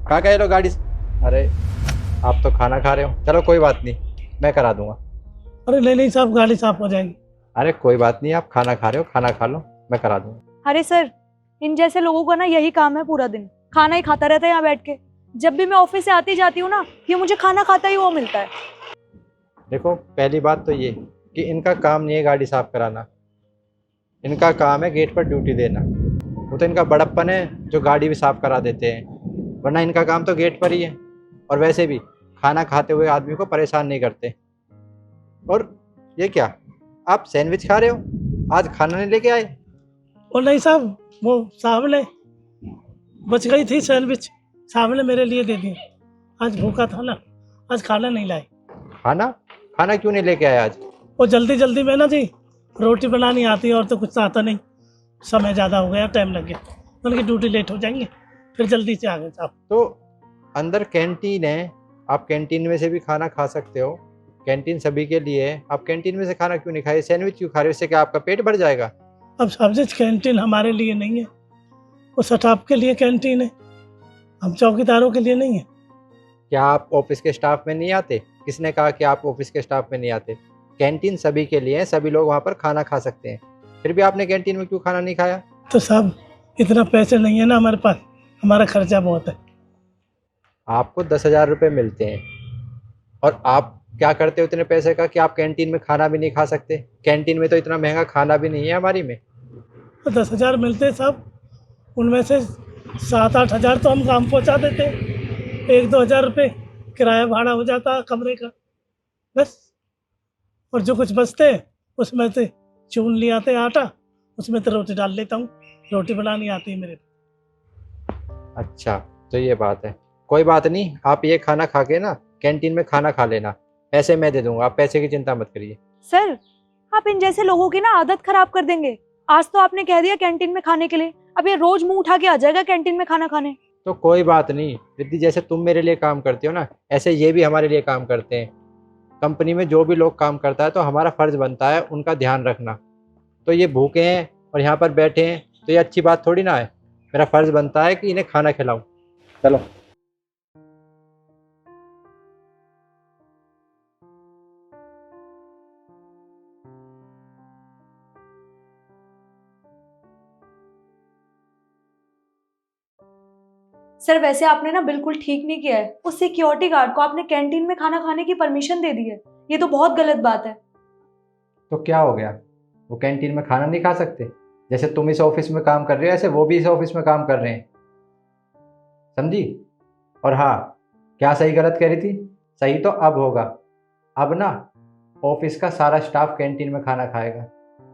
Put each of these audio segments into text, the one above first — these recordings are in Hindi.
कहाँ गए लो गाड़ी अरे आप तो खाना खा रहे हो, चलो कोई बात नहीं, मैं करा दूंगा। अरे नहीं नहीं साहब, गाड़ी साफ हो जाएगी। अरे कोई बात नहीं, आप खाना खा रहे हो, खाना खा लो, मैं करा दूंगा। अरे सर, इन जैसे लोगों का ना यही काम है, पूरा दिन खाना ही खाता रहता है यहाँ बैठ के। जब भी मैं ऑफिस से आती जाती हूँ ना, ये मुझे खाना खाता ही वो मिलता है। देखो पहली बात तो ये कि इनका काम नहीं है गाड़ी साफ कराना, इनका काम है गेट पर ड्यूटी देना। वो तो इनका बड़प्पन है जो गाड़ी भी साफ करा देते हैं, वरना इनका काम तो गेट पर ही है। और वैसे भी खाना खाते हुए आदमी को परेशान नहीं करते। और ये क्या, आप सैंडविच खा रहे हो, आज खाना नहीं लेके आए? और नहीं साहब, वो साहब ने बच गई थी सैंडविच, साहब ने मेरे लिए दे दी। आज भूखा था ना, आज खाना नहीं लाए। खाना खाना क्यों नहीं लेके आए आज? वो जल्दी जल्दी में ना जी, रोटी बनानी आती है और तो कुछ आता नहीं, समय ज़्यादा हो गया, टाइम लग गया, उनकी ड्यूटी लेट हो जाएंगे, फिर जल्दी से आ गए साहब। तो अंदर कैंटीन है, आप कैंटीन में से भी खाना खा सकते हो, कैंटीन सभी के लिए है। आप कैंटीन में से खाना क्यों नहीं खाए, सैंडविच क्यों खा रहे हो? इससे क्या आपका पेट भर जाएगा? अब साहब जी, कैंटीन हमारे लिए नहीं है, वो स्टाफ के लिए कैंटीन है, हम चौकीदारों के लिए नहीं है। क्या आप ऑफिस के स्टाफ में नहीं आते? किसने कहा कि आप ऑफिस के स्टाफ में नहीं आते? कैंटीन सभी के लिए है, सभी लोग वहाँ पर खाना खा सकते हैं। फिर भी आपने कैंटीन में क्यों खाना नहीं खाया? तो साहब इतना पैसे नहीं है ना हमारे पास, हमारा खर्चा बहुत है। आपको 10,000 रुपये मिलते हैं और आप क्या करते हो इतने पैसे का कि आप कैंटीन में खाना भी नहीं खा सकते? कैंटीन में तो इतना महंगा खाना भी नहीं है हमारी में। तो 10,000 मिलते साहब, उनमें से 7-8 हज़ार तो हम काम पहुंचा देते, 1-2 हज़ार रुपये किराया भाड़ा हो जाता कमरे का बस। और जो कुछ बचते उसमें से चून ले आते आटा, उसमें तो रोटी डाल लेता हूँ, रोटी बनानी आती है मेरे को। अच्छा तो ये बात है, कोई बात नहीं, आप ये खाना खा के ना कैंटीन में खाना खा लेना, पैसे मैं दे दूंगा, आप पैसे की चिंता मत करिए। सर, आप इन जैसे लोगों की ना आदत खराब कर देंगे। आज तो आपने कह दिया कैंटीन में खाने के लिए, अब ये रोज मुंह उठा के आ जाएगा कैंटीन में खाना खाने। तो कोई बात नहीं रिद्धि, जैसे तुम मेरे लिए काम करती हो ना, ऐसे ये भी हमारे लिए काम करते हैं। कंपनी में जो भी लोग काम करता है तो हमारा फर्ज बनता है उनका ध्यान रखना। तो ये भूखे हैं और यहाँ पर बैठे हैं तो ये अच्छी बात थोड़ी ना है। मेरा फर्ज बनता है कि इन्हें खाना खिलाऊं। चलो। सर, वैसे आपने ना बिल्कुल ठीक नहीं किया है, उस सिक्योरिटी गार्ड को आपने कैंटीन में खाना खाने की परमिशन दे दी है। ये तो बहुत गलत बात है। तो क्या हो गया, वो कैंटीन में खाना नहीं खा सकते? जैसे तुम इस ऑफिस में काम कर रहे हो ऐसे वो भी इस ऑफिस में काम कर रहे हैं, समझी? और हाँ, क्या सही गलत कह रही थी? सही तो अब होगा, अब ना ऑफिस का सारा स्टाफ कैंटीन में खाना खाएगा।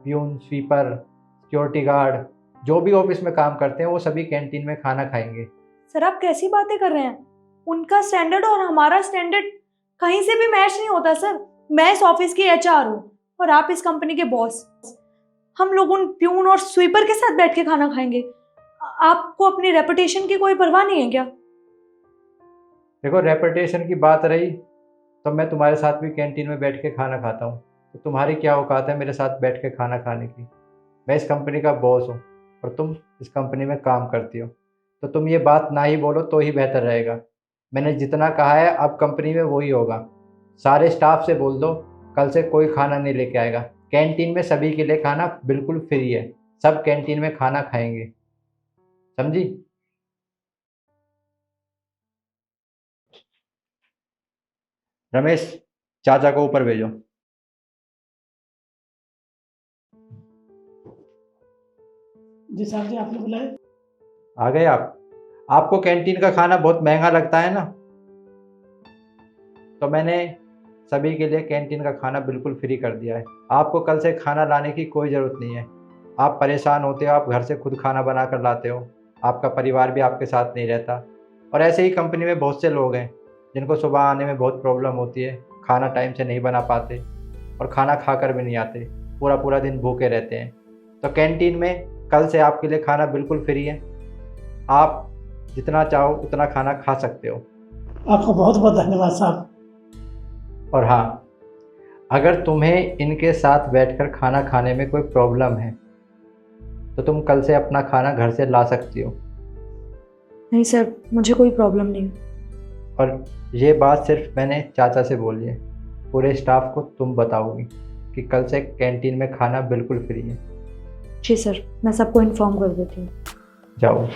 प्यून, स्वीपर, सिक्योरिटी गार्ड, जो भी ऑफिस में काम करते हैं वो सभी कैंटीन में खाना खाएंगे। सर, आप कैसी बातें कर रहे हैं? उनका स्टैंडर्ड और हमारा स्टैंडर्ड कहीं से भी मैच नहीं होता सर। मैं इस ऑफिस की एचआर हूँ और आप इस कंपनी के बॉस। हम लोग उन प्यून और स्वीपर के साथ बैठ के खाना खाएंगे? आपको अपनी रेपुटेशन की कोई परवाह नहीं है क्या? देखो, रेपुटेशन की बात रही तो मैं तुम्हारे साथ भी कैंटीन में बैठ के खाना खाता हूँ, तो तुम्हारी क्या औकात है मेरे साथ बैठ के खाना खाने की? मैं इस कंपनी का बॉस हूँ और तुम इस कंपनी में काम करती हो, तो तुम ये बात ना ही बोलो तो ही बेहतर रहेगा। मैंने जितना कहा है अब कंपनी में वही होगा। सारे स्टाफ से बोल दो कल से कोई खाना नहीं लेके आएगा। कैंटीन में सभी के लिए खाना बिल्कुल फ्री है, सब कैंटीन में खाना खाएंगे, समझी? रमेश, चाचा को ऊपर भेजो। जी साहब जी, आपने बुलाया? आ गए आप? आपको कैंटीन का खाना बहुत महंगा लगता है ना, तो मैंने सभी के लिए कैंटीन का खाना बिल्कुल फ्री कर दिया है। आपको कल से खाना लाने की कोई ज़रूरत नहीं है। आप परेशान होते हो, आप घर से खुद खाना बना कर लाते हो, आपका परिवार भी आपके साथ नहीं रहता। और ऐसे ही कंपनी में बहुत से लोग हैं जिनको सुबह आने में बहुत प्रॉब्लम होती है, खाना टाइम से नहीं बना पाते और खाना खा कर भी नहीं आते, पूरा पूरा दिन भूखे रहते हैं। तो कैंटीन में कल से आपके लिए खाना बिल्कुल फ्री है, आप जितना चाहो उतना खाना खा सकते हो। आपका बहुत बहुत धन्यवाद साहब। और हाँ, अगर तुम्हें इनके साथ बैठकर खाना खाने में कोई प्रॉब्लम है तो तुम कल से अपना खाना घर से ला सकती हो। नहीं सर, मुझे कोई प्रॉब्लम नहीं है। और ये बात सिर्फ मैंने चाचा से बोली है, पूरे स्टाफ को तुम बताओगी कि कल से कैंटीन में खाना बिल्कुल फ्री है। जी सर, मैं सबको इन्फॉर्म कर देती हूँ। जाओ।